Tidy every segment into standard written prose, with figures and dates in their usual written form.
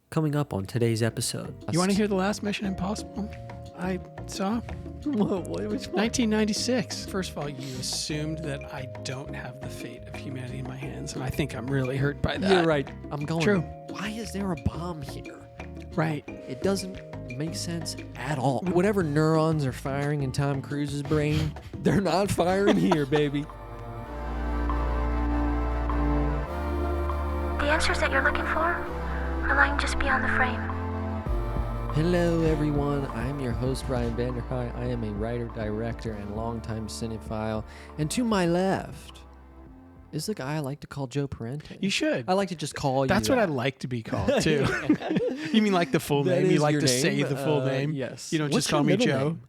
Coming up on today's episode. You want to hear the last Mission Impossible I saw? Which one? 1996. First of all, you assumed that I don't have the fate of humanity in my hands, and I think I'm really hurt by that. You're right. I'm going, True. Why is there a bomb here? Right. It doesn't make sense at all. Whatever neurons are firing in Tom Cruise's brain, they're not firing here, baby. The answers that you're looking for are lying just beyond the frame. Hello, everyone. I'm your host, Ryan Vanderhei. I am a writer, director, and longtime cinephile. And to my left is the guy I like to call Joe Parente. You should. I like to just call you That's what I that. like to be called, too. You mean like the full That name? is You like your to name? say the full name? Yes. You don't What's just call your me middle Joe. name?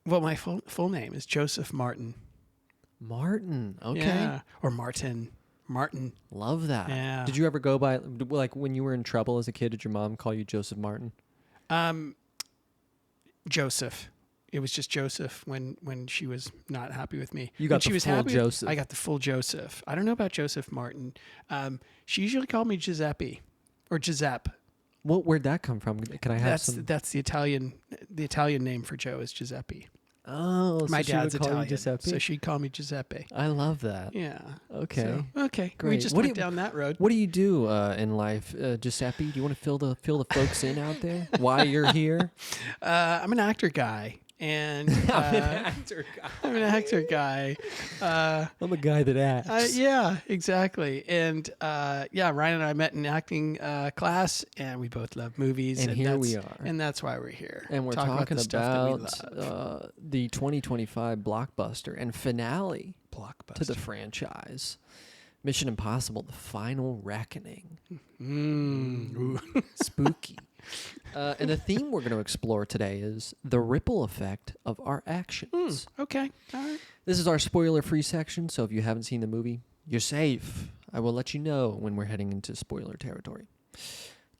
Well, my full name is Joseph Martin. Martin. Okay. Yeah. Or Martin. Martin. Love that. Yeah. Did you ever go by, like, when you were in trouble as a kid, did your mom call you Joseph Martin? Joseph. It was just Joseph when she was not happy with me. You got when she the was full happy, Joseph. I got the full Joseph. I don't know about Joseph Martin. She usually called me Giuseppe or Giuseppe. Where'd that come from? Can I have some? That's the Italian name for Joe is Giuseppe. Oh, My so dad's she would call you Italian, Giuseppe? so she'd call me Giuseppe. I love that. Yeah. Okay. So, okay. We Great. just What do went down that road. What do you do in life, Giuseppe? Do you want to fill the folks in out there? Why you're here? I'm an actor guy. And I'm an actor guy. I'm an actor guy. I'm a guy that acts. Yeah, exactly. And Ryan and I met in acting class, and we both love movies. And here we are. And that's why we're here. And we're talking talking the stuff about that we love. the 2025 blockbuster and finale Blockbuster. to the franchise. Mission Impossible, The Final Reckoning. Ooh. Spooky. And the theme we're going to explore today is the ripple effect of our actions. Okay. All right. This is our spoiler-free section, so if you haven't seen the movie, you're safe. I will let you know when we're heading into spoiler territory.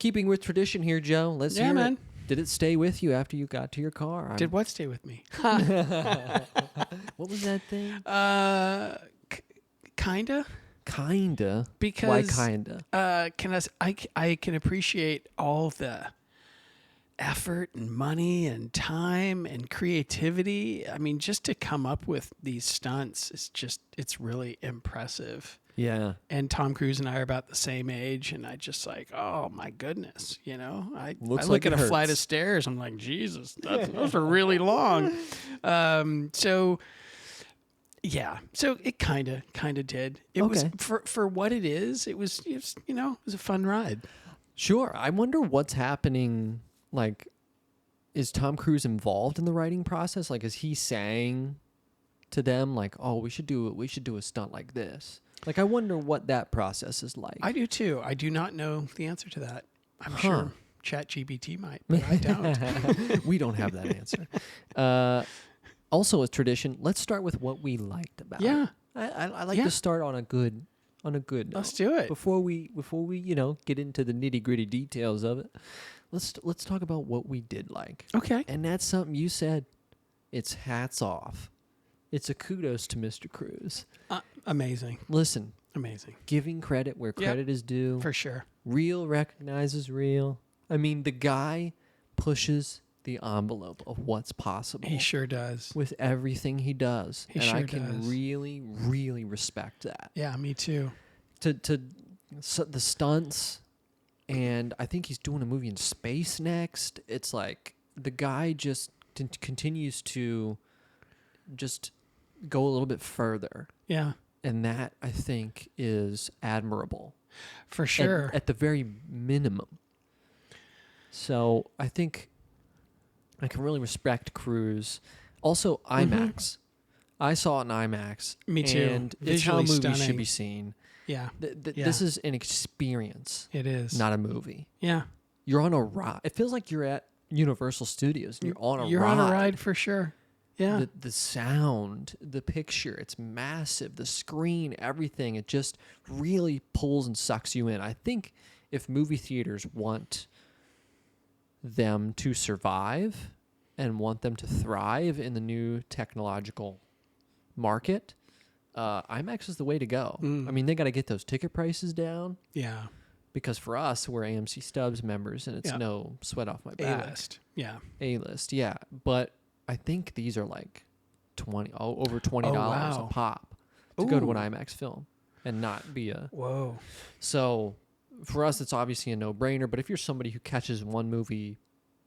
Keeping with tradition here, Joe, let's hear man. it. Did it stay with you after you got to your car? Did what stay with me? What was that thing? Kinda. Kinda. Because Why kinda? I can appreciate all the effort and money and time and creativity. I mean, just to come up with these stunts it's really impressive. Yeah. And Tom Cruise and I are about the same age, and I just like, oh my goodness, I Looks look like at it a flight of hurts. stairs, I'm like, Jesus, those are really long. So it kind of did. It was for what it is. It was a fun ride. Sure. I wonder what's happening. Like, is Tom Cruise involved in the writing process? Like, is he saying to them, like, oh, we should do a stunt like this? Like, I wonder what that process is like. I do too. I do not know the answer to that. I'm sure ChatGPT might, but I don't. We don't have that answer. Also, as tradition, let's start with what we liked about Yeah. it. I like to start on a good note. Let's do it. Before we get into the nitty-gritty details of it. Let's talk about what we did like. Okay. And that's something you said. It's hats off. It's a kudos to Mr. Cruise. Amazing. Listen, Amazing. giving credit where credit is due. For sure. Real recognizes real. I mean, the guy pushes the envelope of what's possible. He sure does. With everything he does. He and sure I can does. really, really respect that. Yeah, me too. So the stunts, and I think he's doing a movie in space next. It's like the guy just continues to just go a little bit further. Yeah. And that, I think, is admirable. For sure. At the very minimum. So I think I can really respect Cruise. Also, IMAX. I saw it in IMAX. Me too. And it's how Visually movies should stunning. be seen. Yeah. This is an experience, It is. not a movie. Yeah. You're on a ride. It feels like you're at Universal Studios and you're on a ride. You're on a ride for sure. Yeah. The sound, the picture, it's massive. The screen, everything, it just really pulls and sucks you in. I think if movie theaters want them to survive and want them to thrive in the new technological market, IMAX is the way to go. I mean, they got to get those ticket prices down. Yeah. because for us, we're AMC Stubs members, and it's Yeah. no sweat off my back. A-list. Yeah. A-list, yeah. But I think these are like over $20 wow. a pop to go to an Ooh. IMAX film and not be a. Whoa. So for us, it's obviously a no-brainer. But if you're somebody who catches one movie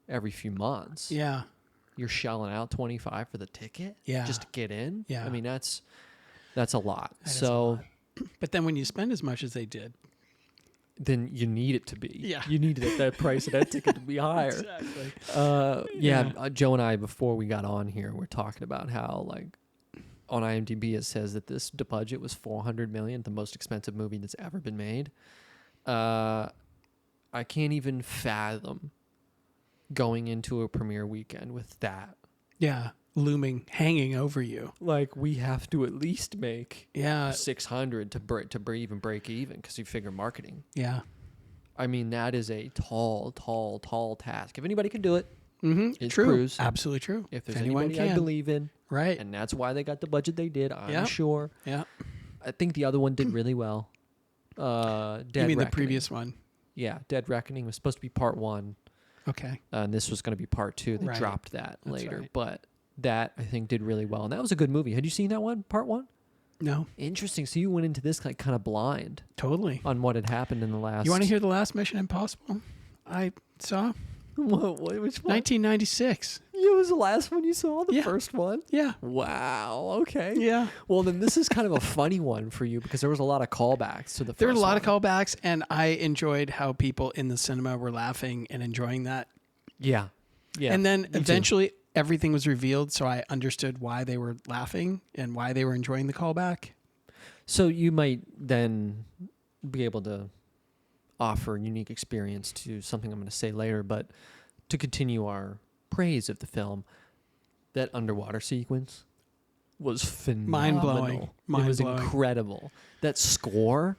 every few months, Yeah. you're shelling out $25 for the ticket, Yeah. just to get in. Yeah. I mean that's a lot. That is a So lot. But then when you spend as much as they did. then you need it to be. Yeah. You need that price of that ticket to be higher. Exactly. Joe and I, before we got on here, we're talking about how, like, on IMDb it says that this budget was $400 million, the most expensive movie that's ever been made. I can't even fathom going into a premiere weekend with that. Yeah. Looming, hanging over you. Like, we have to at least make Yeah. 600 to even break even, because you figure marketing. Yeah. I mean, that is a tall task. If anybody can do it, Mm-hmm. it's True. Cruise. Absolutely true. If there's anyone anybody I can. believe in, Right. and that's why they got the budget they did, I'm Yep. sure. Yeah. I think the other one did really well. Dead You mean Reckoning. the previous one? Yeah, Dead Reckoning was supposed to be part 1, Okay. and this was going to be part 2. They Right. dropped that That's later, right. but that I think did really well, and that was a good movie. Had you seen that one, part 1? No. Interesting. So you went into this kind of blind Totally. on what had happened in the last. You want to hear the last Mission Impossible I saw? which one? 1996. It was the last one you saw, the Yeah. first one. Yeah. Wow. Okay. Yeah. Well, then this is kind of a funny one for you because there was a lot of callbacks to the first There were a lot one. of callbacks, and I enjoyed how people in the cinema were laughing and enjoying that. Yeah. Yeah. And then me too. eventually everything was revealed, so I understood why they were laughing and why they were enjoying the callback. So you might then be able to offer a unique experience to something I'm going to say later, but to continue our praise of the film, that underwater sequence was phenomenal. Mind-blowing. It was Mind-blowing. incredible. That score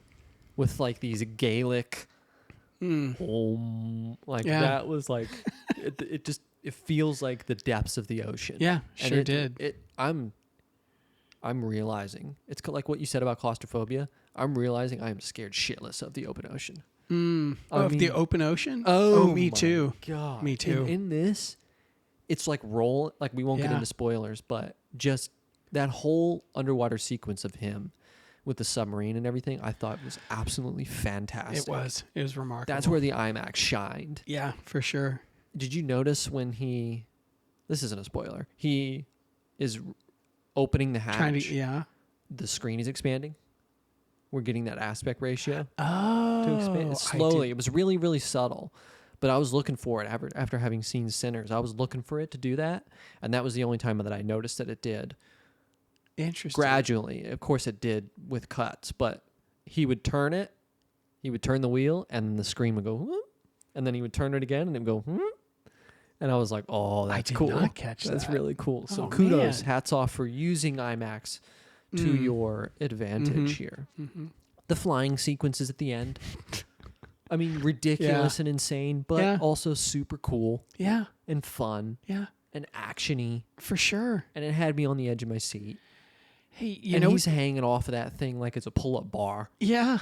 with like these Gaelic, like Yeah. that was like, it feels like the depths of the ocean. Yeah, And sure it- did. I'm realizing it's like what you said about claustrophobia. I'm realizing I am scared shitless of the open ocean. Of the open ocean? my Me too. God. Me too. In this, it's like like we won't get Yeah. into spoilers, but just that whole underwater sequence of him with the submarine and everything, I thought was absolutely fantastic. It was. It was remarkable. That's where the IMAX shined. Yeah, for sure. Did you notice when this isn't a spoiler, he is opening the hatch, Yeah. the screen is expanding? We're getting that aspect ratio Oh. to expand slowly. It was really, really subtle, but I was looking for it after having seen Sinners. I was looking for it to do that, and that was the only time that I noticed that it did. Interesting. Gradually, of course, it did with cuts, but he would turn the wheel, and the screen would go, whoop, and then he would turn it again, and it would go, whoop. And I was like, "Oh, that's did cool! not catch That's that. really cool." So Oh, kudos, man. hats off for using IMAX to your advantage here. The flying sequences at the end, I mean, ridiculous and insane, but Yeah. also super cool Yeah. and fun Yeah. and actiony, For sure. and it had me on the edge of my seat. Hey, you And know, he's hanging off of that thing like it's a pull-up bar, yeah.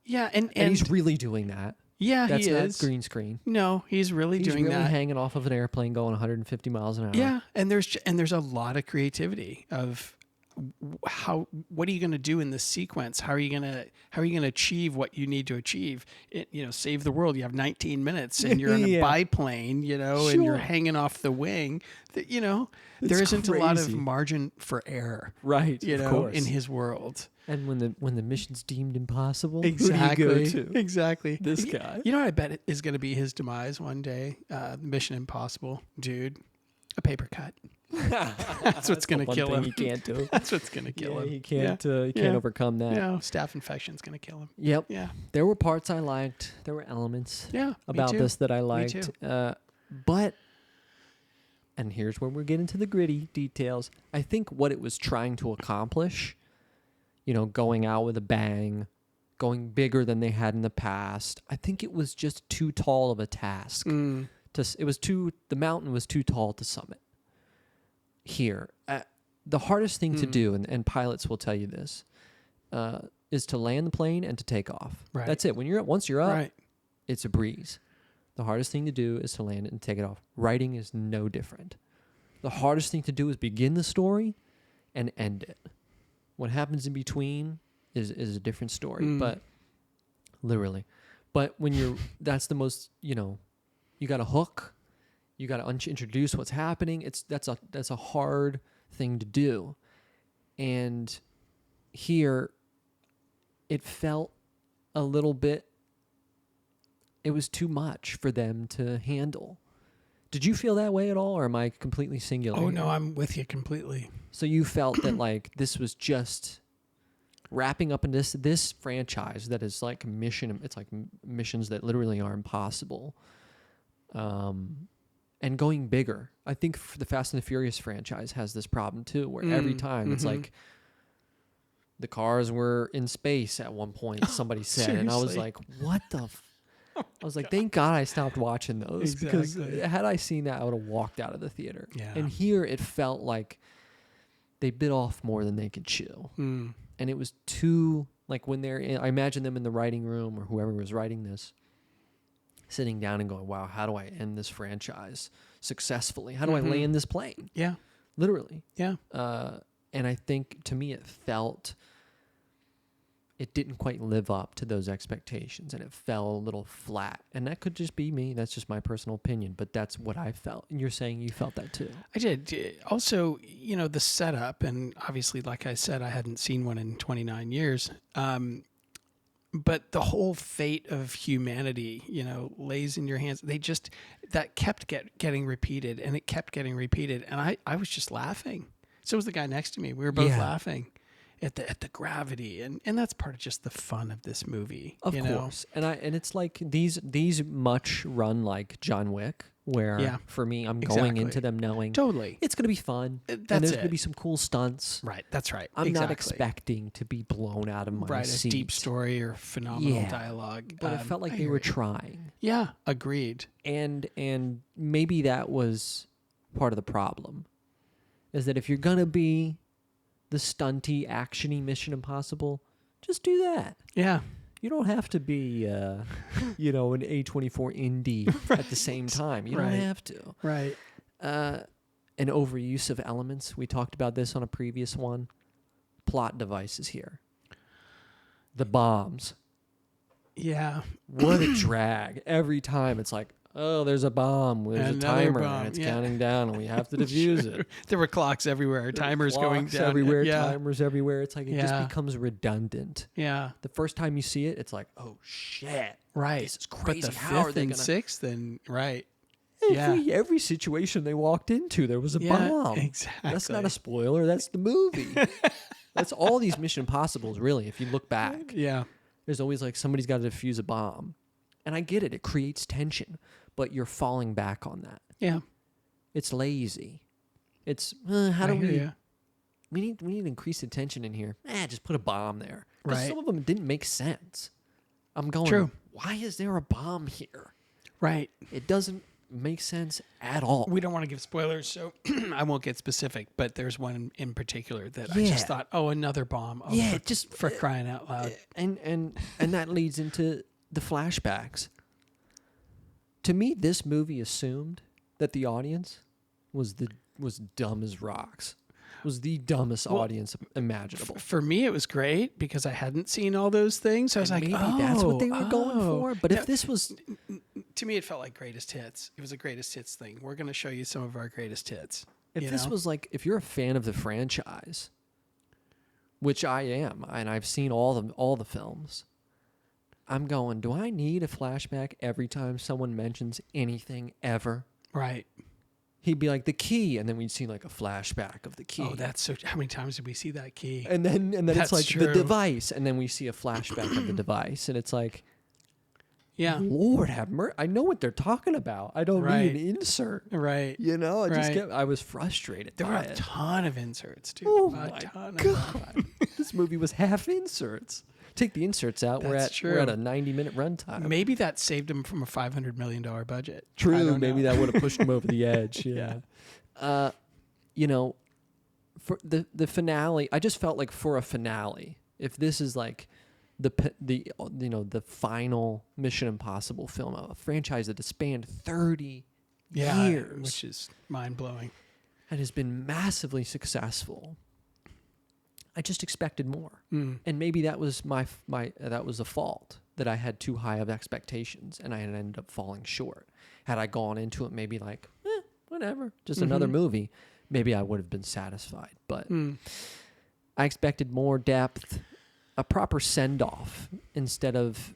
Yeah, and he's really doing that. yeah, That's he not is. green screen. No, he's really He's doing really that. hanging off of an airplane going 150 miles an hour. Yeah, and there's a lot of creativity of what are you going to do in this sequence? How are you going to achieve what you need to achieve? Save the world. You have 19 minutes and you're in a Yeah. biplane, and you're Sure. hanging off the wing. There It's isn't a lot of crazy. margin for error, Right. of course. in his world. And when the mission's deemed impossible, Exactly. who do you go to? Exactly. This guy. You know what I bet is going to be his demise one day? Mission Impossible, dude. A paper cut. That's what's going to One kill thing him. he can't do. That's what's going to kill him. He can't. Yeah. He can't overcome that. Staph infection's going to kill him. Yep. Yeah. There were parts I liked. There were elements Yeah. about me too. this that I Me liked. too. But, and here's where we're getting to the gritty details. I think what it was trying to accomplish, going out with a bang, going bigger than they had in the past, I think it was just too tall of a task. Mm. The mountain was too tall to summit. Here, the hardest thing to do, and pilots will tell you this, is to land the plane and to take off. Right. That's it. Once you're up, Right. it's a breeze. The hardest thing to do is to land it and take it off. Writing is no different. The hardest thing to do is begin the story and end it. What happens in between is a different story, but literally. But when that's the most, you got a hook, you got to introduce what's happening. That's a hard thing to do. And here, it felt a little bit, it was too much for them to handle. Did you feel that way at all, or am I completely singular? Oh, here? no, I'm with you completely. So you felt that like this was just wrapping up in this franchise that is like it's like missions that literally are impossible. And going bigger. I think the Fast and the Furious franchise has this problem too, where every time it's like the cars were in space at one point, somebody said, and I was like, what the I was like, thank God I stopped watching those, because had I seen that, I would have walked out of the theater. Yeah. And here it felt like they bit off more than they could chew. And it was too, like when I imagine them in the writing room or whoever was writing this, sitting down and going, wow, how do I end this franchise successfully? How do I land this plane? Yeah. Literally. Yeah. And I think to me it didn't quite live up to those expectations, and it fell a little flat. And that could just be me. That's just my personal opinion, but that's what I felt. And you're saying you felt that too. I did. Also, the setup, and obviously, like I said, I hadn't seen one in 29 years. But the whole fate of humanity, lays in your hands. That kept getting repeated, and it kept getting repeated. And I was just laughing. So was the guy next to me. We were both laughing at the gravity, and that's part of just the fun of this movie. Of course. And it's like these much run like John Wick, where for me, I'm going into them knowing totally it's going to be fun. That's and there's going to be some cool stunts. Right. That's right. I'm not expecting to be blown out of my seat. A deep story or phenomenal dialogue. But it felt like they were trying. Yeah, agreed. And maybe that was part of the problem, is that if you're going to be the stunty, actiony Mission Impossible, just do that. Yeah. You don't have to be, an A24 indie at the same time. You don't have to. Right. An overuse of elements. We talked about this on a previous one. Plot devices here. The bombs. Yeah. What a drag. Every time it's like, oh, there's a bomb. There's a timer, and it's counting down, and we have to defuse it. There were clocks everywhere. Timers going down. Everywhere. Timers everywhere. It's like it just becomes redundant. Yeah. The first time you see it, it's like, oh, shit. Right. This is crazy. But the How fifth and sixth, and right. Every situation they walked into, there was a bomb. Exactly. That's not a spoiler. That's the movie. That's all these Mission Impossibles, really, if you look back. Yeah. There's always like somebody's got to defuse a bomb. And I get it. It creates tension. But you're falling back on that. Yeah. It's lazy. It's, how do we need to increase the tension in here. Just put a bomb there. Because some of them didn't make sense. I'm going, why is there a bomb here? Right. It doesn't make sense at all. We don't want to give spoilers, so I won't get specific, but there's one in particular that I just thought, another bomb. Oh, just for crying out loud. And that leads into the flashbacks. To me, this movie assumed that the audience was dumb as rocks. Was the dumbest audience imaginable. For me, it was great because I hadn't seen all those things. So I was like, maybe that's what they were going for. But if this was... To me, it felt like greatest hits. It was a greatest hits thing. We're going to show you some of our greatest hits. If this was like, if you're a fan of the franchise, which I am, and I've seen all the films, I'm going, do I need a flashback every time someone mentions anything ever? Right. He'd be like, the key, and then we'd see like a flashback of the key. Oh, that's so... How many times did we see that key? And then it's like true. the device, and then we see a flashback of the device, and it's like, yeah, Lord have mercy. I know what they're talking about. I don't need an insert. Right. I was frustrated. There were a ton of inserts, dude. Oh my God. This movie was half inserts. Take the inserts out. We're at a 90-minute runtime. Maybe that saved him from a $500 million budget. True. Maybe that would have pushed him over the edge. Yeah. For the finale, I just felt like for a finale, if this is like the final Mission Impossible film, a franchise that has spanned 30 years, which is mind blowing, and has been massively successful. I just expected more, and maybe that was that was a fault, that I had too high of expectations and I had ended up falling short. Had I gone into it maybe like, whatever, just another movie, maybe I would have been satisfied. But I expected more depth, a proper send-off, instead of,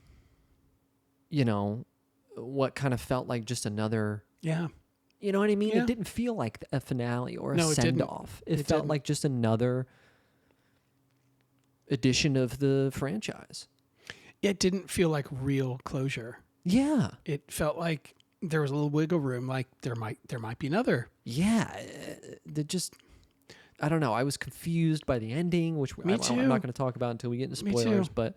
what kind of felt like just another... Yeah. You know what I mean? Yeah. It didn't feel like a finale or a No, it didn't. send-off. It felt didn't. like just another edition of the franchise. It didn't feel like real closure. Yeah. It felt like there was a little wiggle room, like there might be another. Yeah. I don't know. I was confused by the ending, which I'm not going to talk about until we get into spoilers, but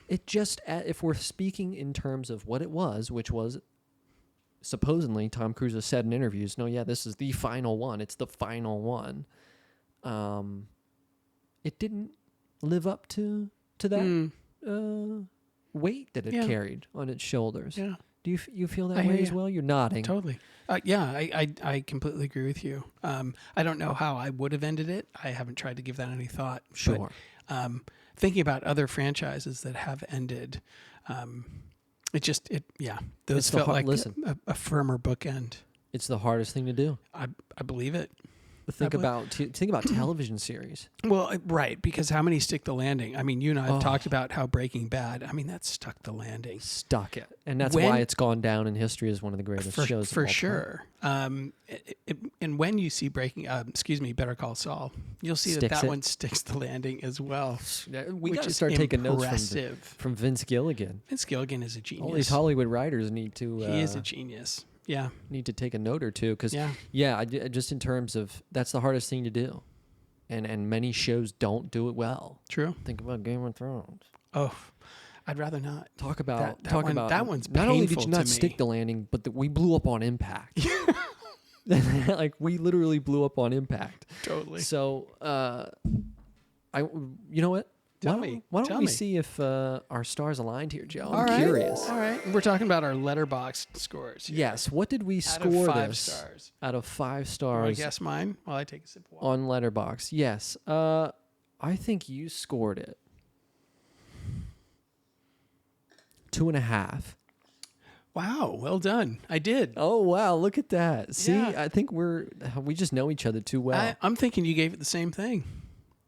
it just, if we're speaking in terms of what it was, which was supposedly Tom Cruise has said in interviews, this is the final one. It's the final one. It didn't live up to that weight that it carried on its shoulders. Yeah. Do you feel that way as well? You're nodding. Totally. I completely agree with you. I don't know how I would have ended it. I haven't tried to give that any thought. Sure. But, thinking about other franchises that have ended, those felt like a firmer bookend. It's the hardest thing to do. I believe it. Think about television series. Well, right, because how many stick the landing? I mean, you and I have talked about how Breaking Bad, that stuck the landing. Stuck it. And that's why it's gone down in history as one of the greatest shows. For sure. And when you see Better Call Saul, you'll see that one sticks the landing as well. We got to start taking notes from Vince Gilligan. Vince Gilligan is a genius. All these Hollywood writers need to... he is a genius. Yeah. Need to take a note or two, because just in terms of, that's the hardest thing to do. And many shows don't do it well. True. Think about Game of Thrones. Oh, I'd rather not. Talk about that one's not only did painful you not to stick me. the landing, but that we blew up on impact. Like, we literally blew up on impact. Totally. So, you know what? Why don't we see if our stars aligned here, Joe? I'm curious. All right. We're talking about our Letterboxd scores here. Yes. What did we out score of 5 this? stars. Out of 5 I stars. guess mine while I take a sip of water. On Letterboxd. Yes. I think you scored it 2.5. Wow. Well done. I did. Oh, wow. Look at that. See, Yeah. I think we just know each other too well. I'm thinking you gave it the same thing.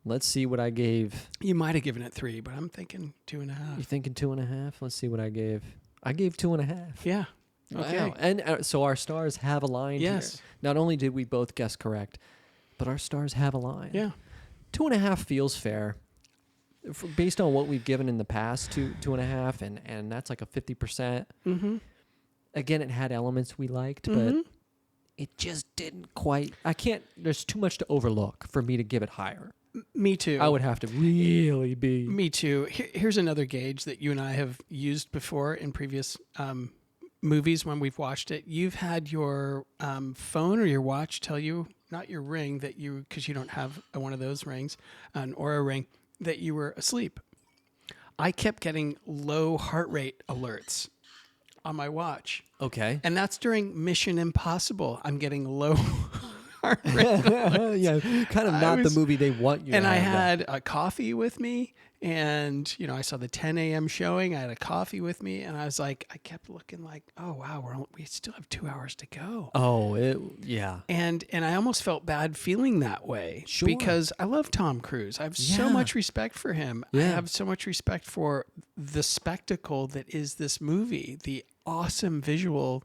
Let's see what I gave. You might have given it 3, but I'm thinking 2.5. You thinking 2.5? Let's see what I gave. I gave 2.5. Yeah. Okay. Wow. And so our stars have aligned here. Yes. Not only did we both guess correct, but our stars have aligned. Yeah. 2.5 feels fair. Based on what we've given in the past, 2.5, and that's like a 50%. Mm-hmm. Again, it had elements we liked, Mm-hmm. but it just didn't quite. There's too much to overlook for me to give it higher. Me too. I would have to really be. Me too. Here's another gauge that you and I have used before in previous movies when we've watched it. You've had your phone or your watch tell you, not your ring, because you don't have one of those rings, an Aura ring, that you were asleep. I kept getting low heart rate alerts on my watch. Okay. And that's during Mission Impossible. I'm getting low heart rate. Yeah, kind of not the movie they want you to And I have. had a coffee with me, and I saw the 10 a.m. showing. I had a coffee with me, and I was like, I kept looking like, oh wow, we still have 2 hours to go. Oh, yeah. And I almost felt bad feeling that way. Sure. Because I love Tom Cruise. I have so Yeah. much respect for him. Yeah. I have so much respect for the spectacle that is this movie, the awesome visual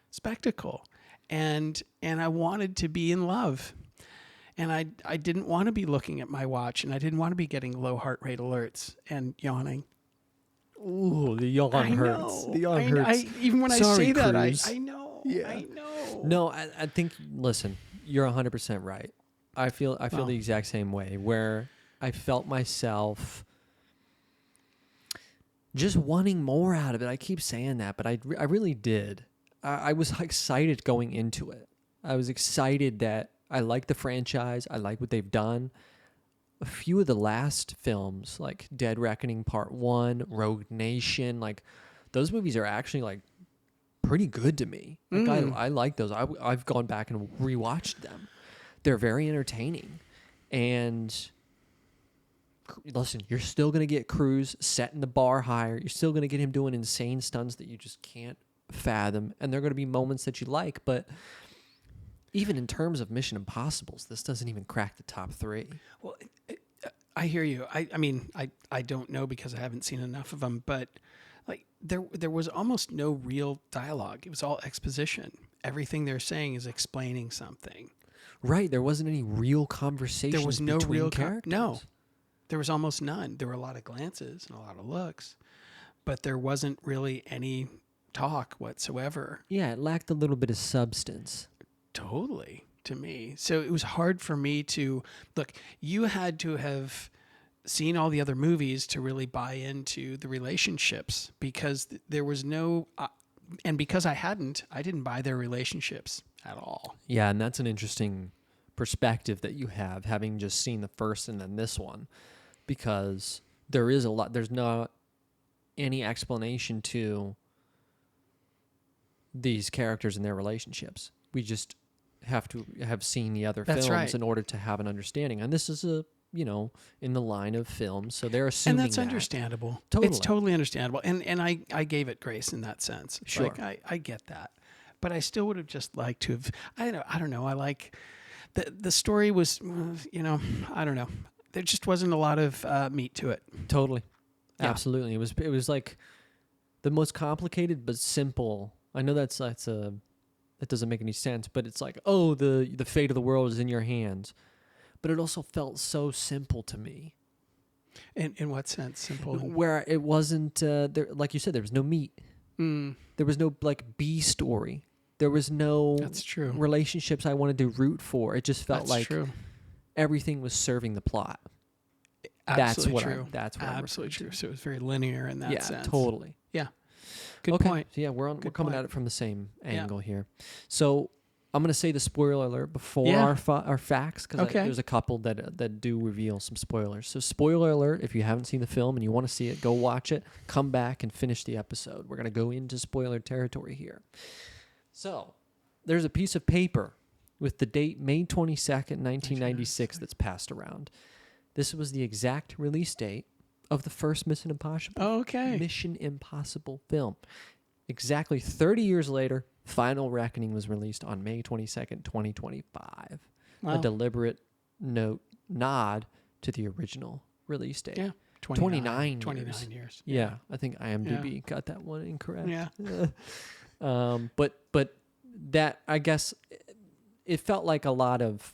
spectacle. And I wanted to be in love. And I didn't want to be looking at my watch, and I didn't want to be getting low heart rate alerts and yawning. Ooh, the yawn hurts. know. The yawn hurts. Even when Sorry, I say that, Cruz. I know. Yeah. I know. No, I think, listen, you're 100% right. I feel the exact same way, where I felt myself just wanting more out of it. I keep saying that, but I really did. I was excited going into it. I was excited that I like the franchise. I like what they've done. a few of the last films, like Dead Reckoning Part 1, Rogue Nation, like those movies are actually like pretty good to me. Like I like those. I've gone back and rewatched them. They're very entertaining. And listen, you're still going to get Cruise setting the bar higher. You're still going to get him doing insane stunts that you just can't fathom. And there are going to be moments that you like. But even in terms of Mission Impossibles, this doesn't even crack the top 3. Well, I hear you. I mean, I don't know because I haven't seen enough of them, but like there was almost no real dialogue. It was all exposition. Everything they're saying is explaining something. Right. There wasn't any real conversation. There was no between real characters. no. There was almost none. There were a lot of glances and a lot of looks, but there wasn't really any talk whatsoever. Yeah, it lacked a little bit of substance. Totally, to me. So it was hard for me to look. You had to have seen all the other movies to really buy into the relationships because there was no, and because I didn't buy their relationships at all. Yeah, and that's an interesting perspective that you have, having just seen the first and then this one, because there is a lot. There's not any explanation to these characters and their relationships. We just have to have seen the other That's films right. in order to have an understanding. And this is in the line of films, so they're assuming And that's that. understandable. Totally. It's totally understandable. And I gave it grace in that sense. It's Sure. like, I get that. But I still would have just liked to have, I don't know. I like, the story was, I don't know. There just wasn't a lot of meat to it. Totally. Yeah. Absolutely. It was like the most complicated but simple. I know that doesn't make any sense, but it's like, oh, the fate of the world is in your hands. But it also felt so simple to me. In what sense? Simple. Where it wasn't there, like you said, there was no meat. There was no like B story. There was no That's true. relationships I wanted to root for. It just felt That's like true. everything was serving the plot. Absolutely that's what true. that's what I'm absolutely referring true. to. So it was very linear in that Yeah, sense. totally. Yeah. Good Okay. point. So yeah, we're Good coming point. at it from the same Yeah. angle here. So I'm going to say the spoiler alert before Yeah. our facts, because Okay. there's a couple that do reveal some spoilers. So spoiler alert, if you haven't seen the film and you want to see it, go watch it. Come back and finish the episode. We're going to go into spoiler territory here. So there's a piece of paper with the date May 22nd, 1996 that's passed around. This was the exact release date of the first Mission Impossible. Okay. Mission Impossible film. Exactly 30 years later, Final Reckoning was released on May 22nd, 2025. Wow. A deliberate nod to the original release date. Yeah. 29 29 years. Yeah, I think IMDb got that one incorrect. Yeah. But that, I guess, it felt like a lot of,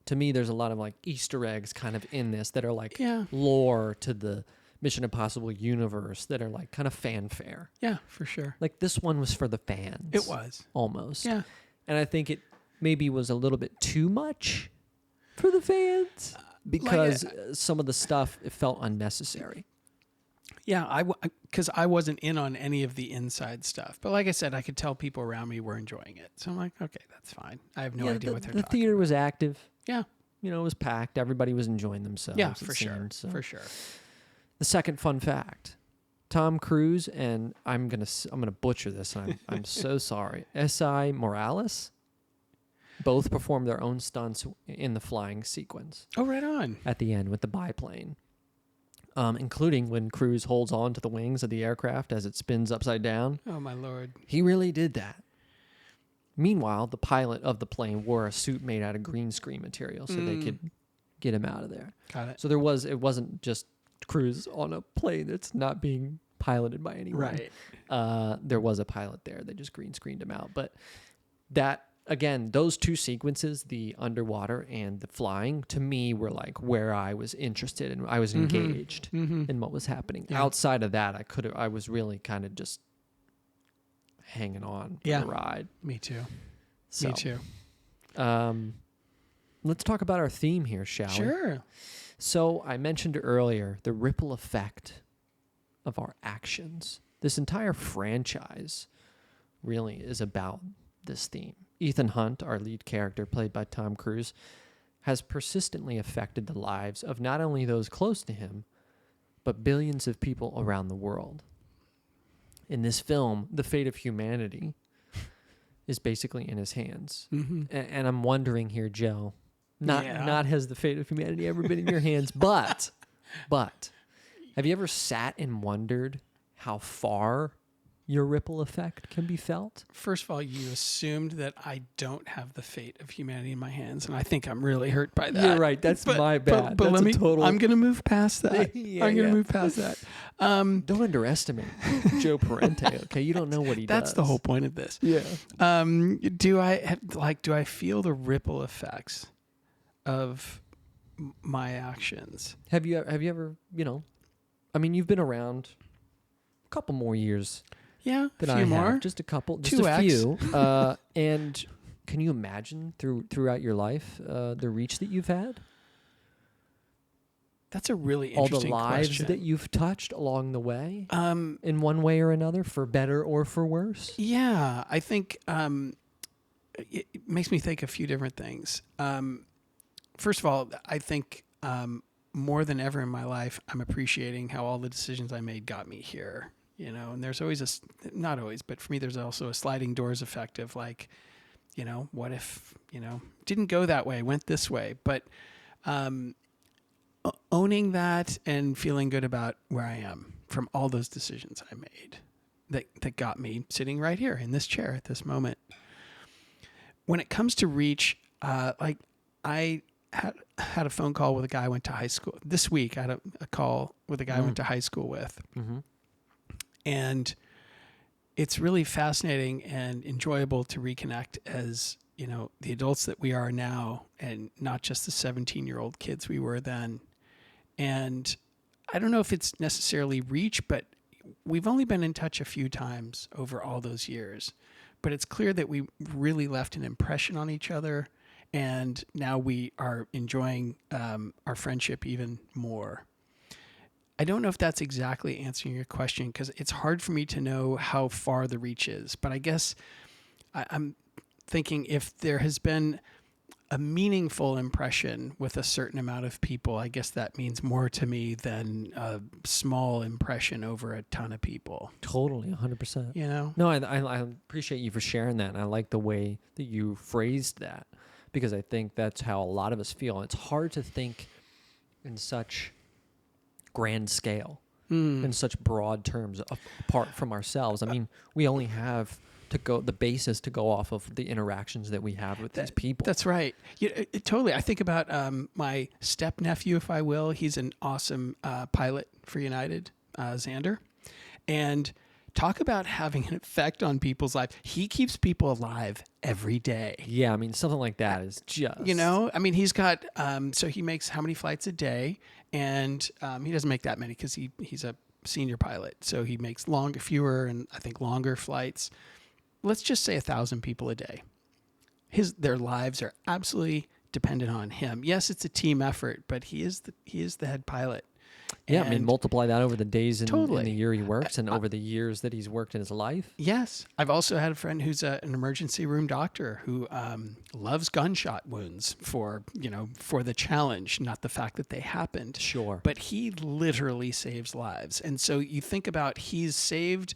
to me, there's a lot of like Easter eggs kind of in this that are like Yeah. lore to the Mission Impossible universe that are like kind of fanfare. Yeah, for sure. Like this one was for the fans. It was. Almost. Yeah. And I think it maybe was a little bit too much for the fans because some of the stuff, it felt unnecessary. Yeah, because I wasn't in on any of the inside stuff. But like I said, I could tell people around me were enjoying it. So I'm like, okay, that's fine. I have no idea what they're The talking theater about. was active. Yeah. It was packed. Everybody was enjoying themselves. Yeah, it for sure. seemed, so. For sure. The second fun fact: Tom Cruise and I'm gonna butcher this. And I'm so sorry. S.I. Morales both performed their own stunts in the flying sequence Oh, right on. at the end with the biplane, including when Cruise holds on to the wings of the aircraft as it spins upside down. Oh, my Lord. He really did that. Meanwhile, the pilot of the plane wore a suit made out of green screen material so they could get him out of there. Got it. So it wasn't just Cruise on a plane that's not being piloted by anyone. Right. There was a pilot there. They just green screened him out. But that, again, those two sequences, the underwater and the flying, to me were like where I was interested and I was engaged in what was happening. Yeah. Outside of that, I was really kind of just hanging on for the ride. Me too. So, Me too. Let's talk about our theme here, shall we? Sure. So I mentioned earlier the ripple effect of our actions. This entire franchise really is about this theme. Ethan Hunt, our lead character, played by Tom Cruise, has persistently affected the lives of not only those close to him, but billions of people around the world. In this film, the fate of humanity is basically in his hands. Mm-hmm. And I'm wondering here, Joe, not Yeah. has the fate of humanity ever been in your hands, but have you ever sat and wondered how far your ripple effect can be felt? First of all, you assumed that I don't have the fate of humanity in my hands, and I think I'm really hurt by that. You're right. That's my bad. But That's let a me. total. I'm going to move past that. Yeah, I'm going to yeah. move past that. Don't underestimate Joe Parente. Okay, you don't know what he does. That's the whole point of this. Yeah. Do I feel the ripple effects of my actions? Have you ever, I mean, you've been around a couple more years Yeah, than a I few more. have. Just a couple, just 2X. a few. And can you imagine throughout your life the reach that you've had? That's a really All the interesting lives question. that you've touched along the way, in one way or another, for better or for worse? Yeah, I think it makes me think a few different things. First of all, I think more than ever in my life, I'm appreciating how all the decisions I made got me here. And there's always not always, but for me, there's also a sliding doors effect of like, what if, didn't go that way, went this way. But owning that and feeling good about where I am from all those decisions I made that got me sitting right here in this chair at this moment. When it comes to reach, I had a phone call with a guy I went to high school this week. I had a call with a guy I went to high school with. Mm-hmm. And it's really fascinating and enjoyable to reconnect as, the adults that we are now and not just the 17-year-old kids we were then. And I don't know if it's necessarily reach, but we've only been in touch a few times over all those years. But it's clear that we really left an impression on each other. And now we are enjoying our friendship even more. I don't know if that's exactly answering your question because it's hard for me to know how far the reach is. But I guess I'm thinking if there has been a meaningful impression with a certain amount of people, I guess that means more to me than a small impression over a ton of people. Totally, 100%. No, I appreciate you for sharing that. And I like the way that you phrased that because I think that's how a lot of us feel. It's hard to think in such grand scale, in such broad terms apart from ourselves. I mean, we only have the basis to go off of the interactions that we have with these people. That's right. Totally. I think about my step nephew, if I will. He's an awesome pilot for United, Xander, and talk about having an effect on people's lives. He keeps people alive every day. Yeah, I mean, something like that is just... I mean, he's got... so he makes how many flights a day? And he doesn't make that many because he's a senior pilot. So he makes fewer and I think longer flights. Let's just say 1,000 people a day. Their lives are absolutely dependent on him. Yes, it's a team effort, but he is the head pilot. Yeah, I mean, multiply that over the days in Totally. the year he works and over the years that he's worked in his life. Yes. I've also had a friend who's an emergency room doctor who loves gunshot wounds for the challenge, not the fact that they happened. Sure. But he literally saves lives. And so you think about he's saved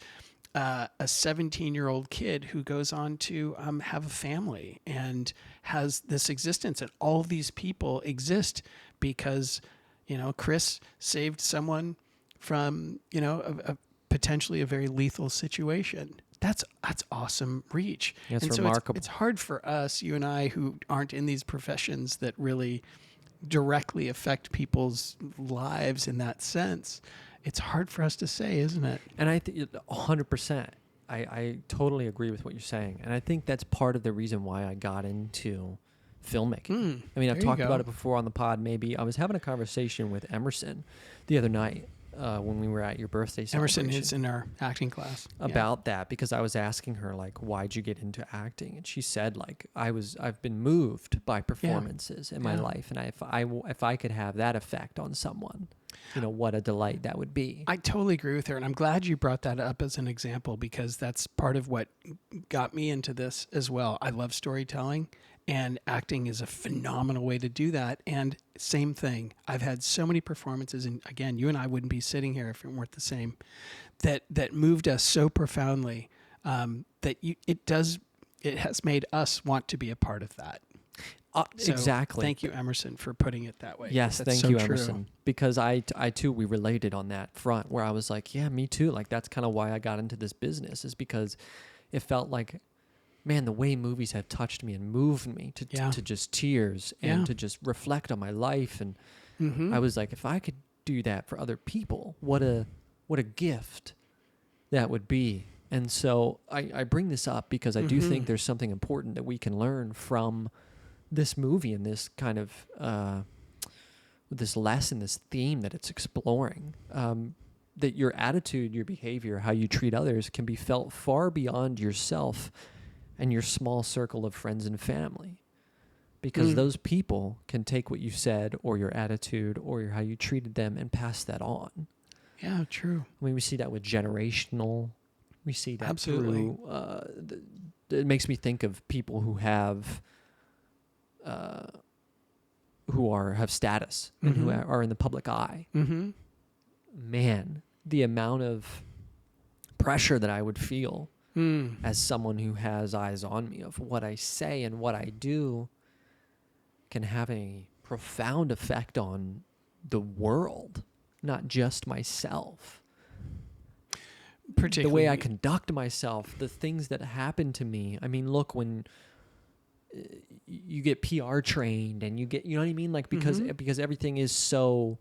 a 17-year-old kid who goes on to have a family and has this existence. And all these people exist because... Chris saved someone from, a potentially a very lethal situation. That's awesome reach. That's and so remarkable. It's hard for us, you and I, who aren't in these professions that really directly affect people's lives in that sense. It's hard for us to say, isn't it? And I think 100%. I totally agree with what you're saying. And I think that's part of the reason why I got into filmmaking. I mean, I've talked about it before on the pod. Maybe I was having a conversation with Emerson the other night when we were at your birthday celebration. Emerson is in our acting class about that because I was asking her like, why'd you get into acting? And she said like, I've been moved by performances in my life, and if I could have that effect on someone, what a delight that would be. I totally agree with her, and I'm glad you brought that up as an example because that's part of what got me into this as well. I love storytelling. And acting is a phenomenal way to do that. And same thing. I've had so many performances, and again, you and I wouldn't be sitting here if it weren't the same, that moved us so profoundly it has made us want to be a part of that. So exactly. Thank you, Emerson, for putting it that way. Yes, That's thank so you, true. Emerson. Because I too, we related on that front where I was like, yeah, me too. Like, that's kind of why I got into this business, is because it felt like, man, the way movies have touched me and moved me to just tears and to just reflect on my life. And I was like, if I could do that for other people, what a gift that would be. And so I bring this up because I do think there's something important that we can learn from this movie and this kind of this lesson, this theme that it's exploring. That your attitude, your behavior, how you treat others can be felt far beyond yourself and your small circle of friends and family. Because those people can take what you said or your attitude or how you treated them and pass that on. Yeah, true. I mean, we see that with generational. We see that Absolutely. through. It makes me think of people who have status and who are in the public eye. Mm-hmm. Man, the amount of pressure that I would feel as someone who has eyes on me of what I say and what I do can have a profound effect on the world, not just myself. Particularly The way I conduct myself, the things that happen to me. I mean, look, when you get PR trained and you get, you know what I mean? Like, because everything is so,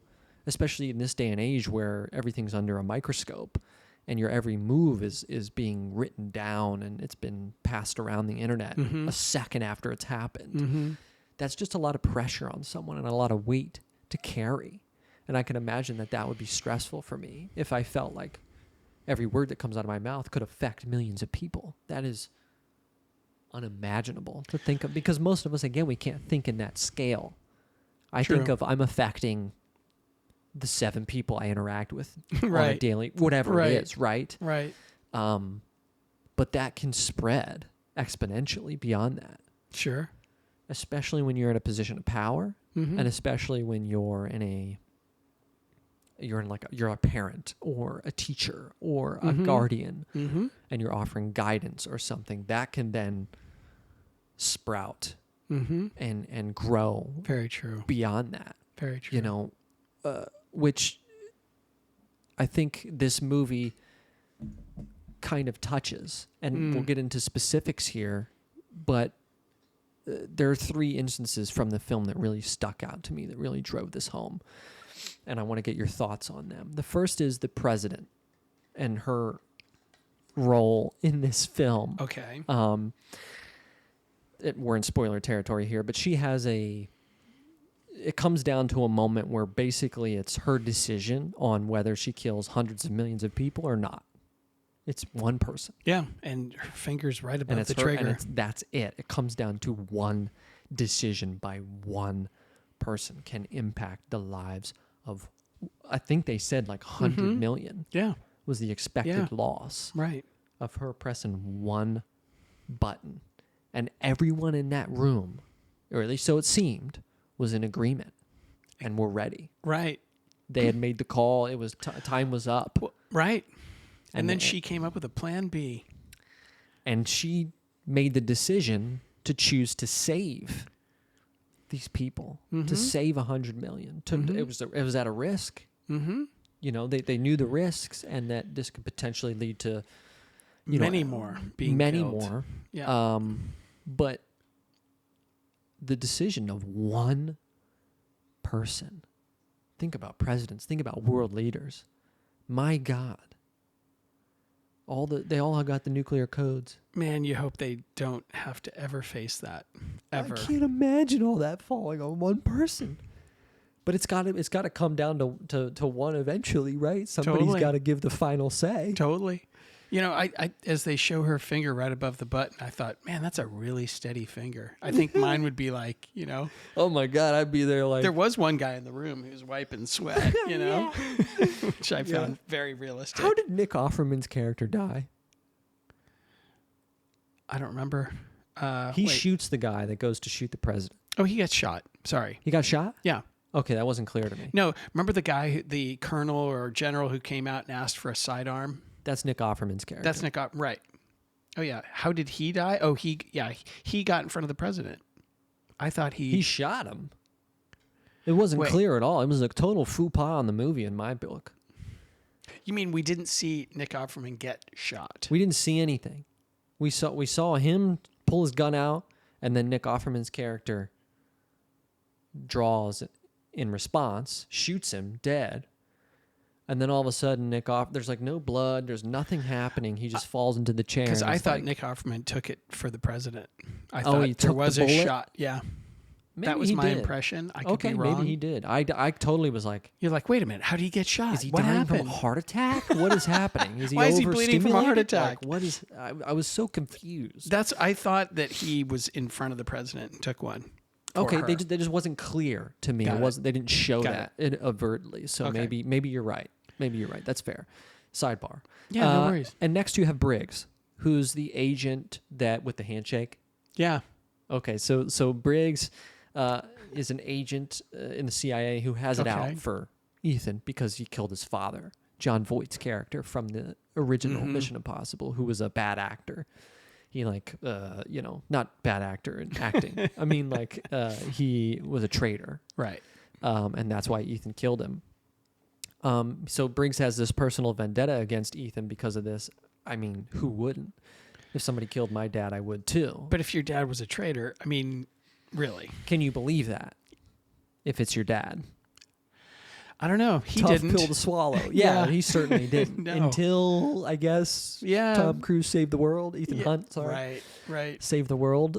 especially in this day and age where everything's under a microscope and your every move is being written down and it's been passed around the internet a second after it's happened. That's just a lot of pressure on someone and a lot of weight to carry. And I can imagine that would be stressful for me if I felt like every word that comes out of my mouth could affect millions of people. That is unimaginable to think of, because most of us, again, we can't think in that scale. I think of, I'm affecting the 7 people I interact with on a daily, whatever it is, right? Right. But that can spread exponentially beyond that. Sure. Especially when you're in a position of power, and especially when you're a parent or a teacher or a guardian, and you're offering guidance or something that can then sprout and grow. Very true. Beyond that. Very true. You know, which I think this movie kind of touches, and we'll get into specifics here, but there are 3 instances from the film that really stuck out to me, that really drove this home. And I want to get your thoughts on them. The first is the president and her role in this film. Okay. We're in spoiler territory here, but she has it comes down to a moment where basically it's her decision on whether she kills hundreds of millions of people or not. It's one person. Yeah, and her finger's right above the her, trigger. And that's it. It comes down to one decision by one person can impact the lives of, I think they said like 100 million. Yeah. Was the expected loss. Right. Of her pressing one button. And everyone in that room, or at least so it seemed, was in agreement and were ready. Right. They had made the call. It was time was up. Right. And then she came up with a plan B. And she made the decision to choose to save these people, to save 100 million. It was at a risk. You know, they knew the risks, and that this could potentially lead to many more being killed. Yeah. But the decision of one person. Think about presidents. Think about world leaders. My God. They all got the nuclear codes. Man, you hope they don't have to ever face that. Ever. I can't imagine all that falling on one person. But it's got to come down to one eventually, right? Somebody's got to give the final say. Totally. You know, I as they show her finger right above the button, I thought, man, that's a really steady finger. I think mine would be like, you know. Oh my God, I'd be there like. There was one guy in the room who was wiping sweat, you know, which I found very realistic. How did Nick Offerman's character die? I don't remember. He wait. shoots the guy that goes to shoot the president. Oh, he gets shot. Sorry. He got shot? Yeah. Okay, that wasn't clear to me. No, remember the guy, the colonel or general who came out and asked for a sidearm? That's Nick Offerman's character. That's Nick. Right. Oh yeah. How did he die? Oh, he got in front of the president. I thought He shot him. It wasn't Wait. clear at all. It was a total faux pas on the movie in my book. You mean we didn't see Nick Offerman get shot? We didn't see anything. We saw him pull his gun out, and then Nick Offerman's character draws in response, shoots him dead, and then all of a sudden there's like no blood, there's nothing happening. He just falls into the chair. Because and I it's thought like, Nick Offerman took it for the president. I Oh, thought he there took the was a bullet? shot. Yeah. maybe That was he my did. impression. I could Okay, be wrong. maybe he did. I totally was like, You're like, wait a minute. How did he get shot? is he what dying happened? from a heart attack? What is happening? Is he Why is he bleeding from a heart overstimulated? attack? Like, what is? I was so confused. I thought that he was in front of the president and took one. for Okay, her. they just wasn't clear to me. Got It it. wasn't. They didn't show Got that overtly. So Okay. maybe you're right. Maybe you're right. That's fair. Sidebar. Yeah, no worries. And next you have Briggs, who's the agent that with the handshake. Yeah. Okay, so Briggs is an agent in the CIA who has it Okay. out for Ethan because he killed his father, John Voight's character from the original Mm-hmm. Mission Impossible, who was a bad actor. He not bad actor in acting. I mean, he was a traitor, Right. and that's why Ethan killed him. So Briggs has this personal vendetta against Ethan because of this. I mean, who wouldn't? If somebody killed my dad, I would too. But if your dad was a traitor, I mean, really, Can you believe that? If it's your dad, I don't know. He tough didn't. pill to swallow. Yeah, Yeah. he certainly didn't. No. Until I guess, Yeah. Tom Cruise saved the world. Ethan Hunt, sorry, Right. saved the world.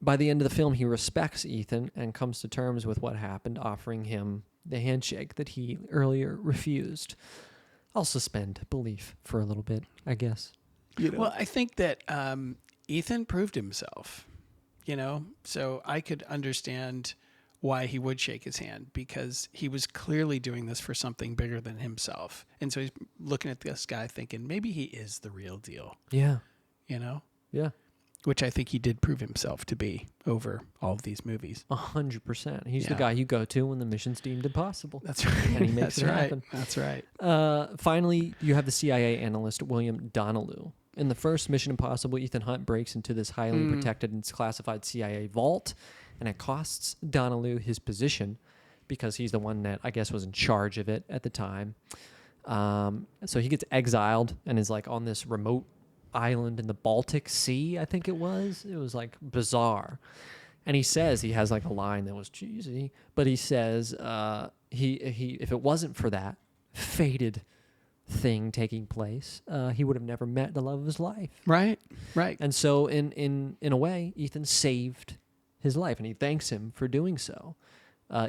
By the end of the film, he respects Ethan and comes to terms with what happened, offering him the handshake that he earlier refused. I'll suspend belief for a little bit, I guess. Well, I think that Ethan proved himself, so I could understand why he would shake his hand because he was clearly doing this for something bigger than himself. And so he's looking at this guy thinking maybe he is the real deal, Yeah, yeah. which Which I think he did prove himself to be over all of these movies. 100%. He's the Yeah. guy you go to when the mission's deemed impossible. That's right. And he makes That's it right. happen. That's right. Finally, you have the CIA analyst, William Donnelly. In the first Mission Impossible, Ethan Hunt breaks into this highly protected and classified CIA vault, and it costs Donnelly his position because he's the one that I guess was in charge of it at the time. So he gets exiled and is like on this remote island in the Baltic Sea, I think it was. It was like bizarre. And he says, he has like a line that was cheesy, but he says he if it wasn't for that fated thing taking place, he would have never met the love of his life. Right. And so in a way, Ethan saved his life, and he thanks him for doing so,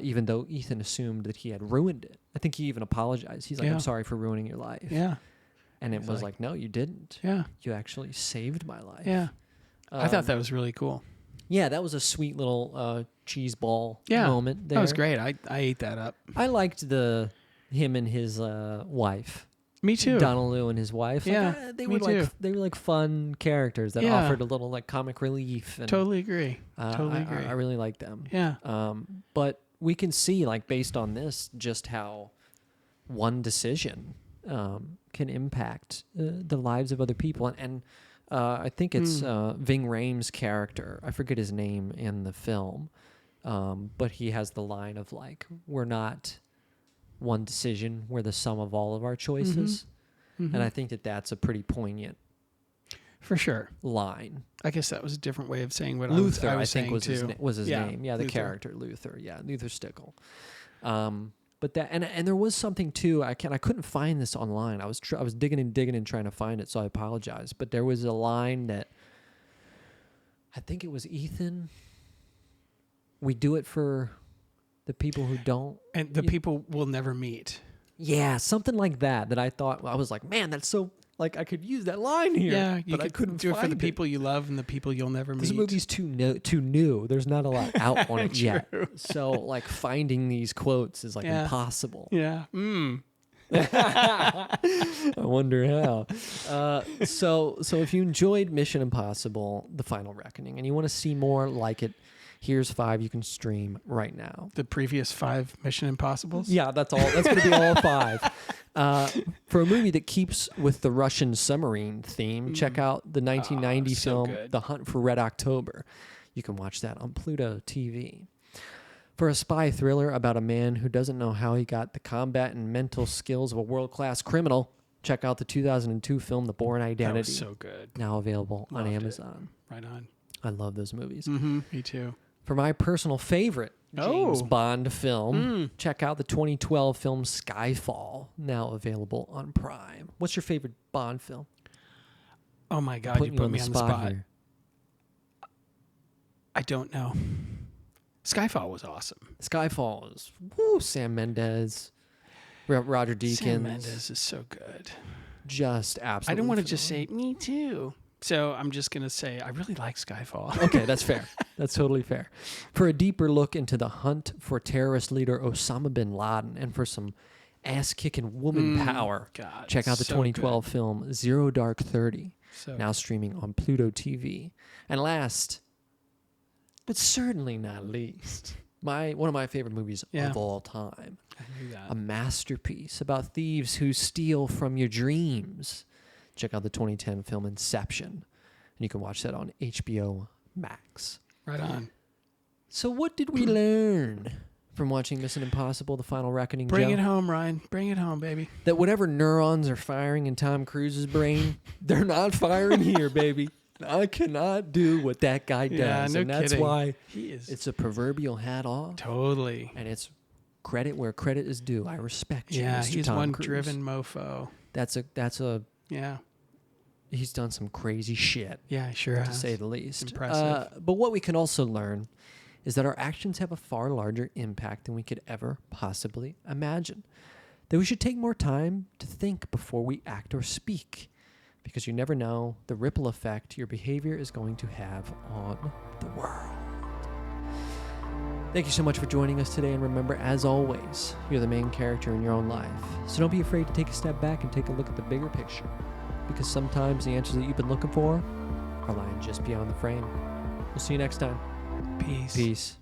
even though Ethan assumed that he had ruined it. I think he even apologized. He's like, Yeah. I'm sorry for ruining your life. Yeah. And it was like, no, you didn't. Yeah. You actually saved my life. Yeah. I thought that was really cool. Yeah, that was a sweet little cheese ball Yeah. moment there. That was great. I ate that up. I liked him and his wife. Me too. Donnelly and his wife. Yeah, they me were too. they were like fun characters that Yeah. offered a little like comic relief. And, Totally agree. Totally I agree. I really like them. Yeah. But we can see, like, based on this, just how one decision can impact the lives of other people. And I think it's Ving Rhames' character. I forget his name in the film, but he has the line of like, "We're not one decision; we're the sum of all of our choices." And I think that that's a pretty poignant For sure. line. I guess that was a different way of saying what Luther, I was think, saying was his too. name. Yeah, the Luther. character Luther. Yeah, Luther Stickle. But that and there was something too. I couldn't find this online. I was digging and trying to find it. So I apologize. But there was a line that I think it was Ethan. We do it for the people who don't. And the people will never meet. Yeah, something like that. That I thought, I was like, man, that's so. Like, I could use that line here. Yeah, you but I could couldn't do it for the find people you love and the people you'll never meet. This movie's too new. There's not a lot out on it yet. True. So, like, finding these quotes is like Yeah. impossible. Yeah. I wonder how. So if you enjoyed Mission Impossible: The Final Reckoning and you want to see more like it, here's 5 you can stream right now. The previous 5 Mission Impossibles? Yeah, that's all. That's going to be all 5. For a movie that keeps with the Russian submarine theme, check out the 1990 film good. The Hunt for Red October. You can watch that on Pluto TV. For a spy thriller about a man who doesn't know how he got the combat and mental skills of a world-class criminal, check out the 2002 film The Bourne Identity. That was so good. Now available on Loved it. Amazon. Right on. I love those movies. Mm-hmm. Me too. For my personal favorite James Bond film, check out the 2012 film Skyfall, now available on Prime. What's your favorite Bond film? Oh my God, you put me on the spot. here. I don't know. Skyfall was awesome. Skyfall is Sam Mendes, Roger Deakins. Sam Mendes is so good. Just absolutely. I don't want to just say, me too. So I'm just going to say, I really like Skyfall. Okay, that's fair. That's totally fair. For a deeper look into the hunt for terrorist leader Osama bin Laden and for some ass-kicking woman power, God, check out the so 2012 film Zero Dark 30, So now streaming on Pluto TV. And last, but certainly not least, one of my favorite movies of all time. I knew that. A masterpiece about thieves who steal from your dreams. Check out the 2010 film Inception, and you can watch that on HBO Max. Right on. So what did we learn from watching Mission Impossible: The Final Reckoning, Bring Joe? it home, Ryan. Bring it home, baby. That whatever neurons are firing in Tom Cruise's brain, they're not firing here, baby. I cannot do what that guy does. Yeah, no and that's kidding. why He is it's a proverbial hat off. totally. And it's credit where credit is due. I respect you, Yeah, Mr. he's Tom one Cruise. driven mofo. That's a Yeah. he's done some crazy shit, Yeah, sure to has. say the least. Impressive. But what we can also learn is that our actions have a far larger impact than we could ever possibly imagine. That we should take more time to think before we act or speak, because you never know the ripple effect your behavior is going to have on the world. Thank you so much for joining us today, and remember, as always, you're the main character in your own life. So don't be afraid to take a step back and take a look at the bigger picture, because sometimes the answers that you've been looking for are lying just beyond the frame. We'll see you next time. Peace. Peace.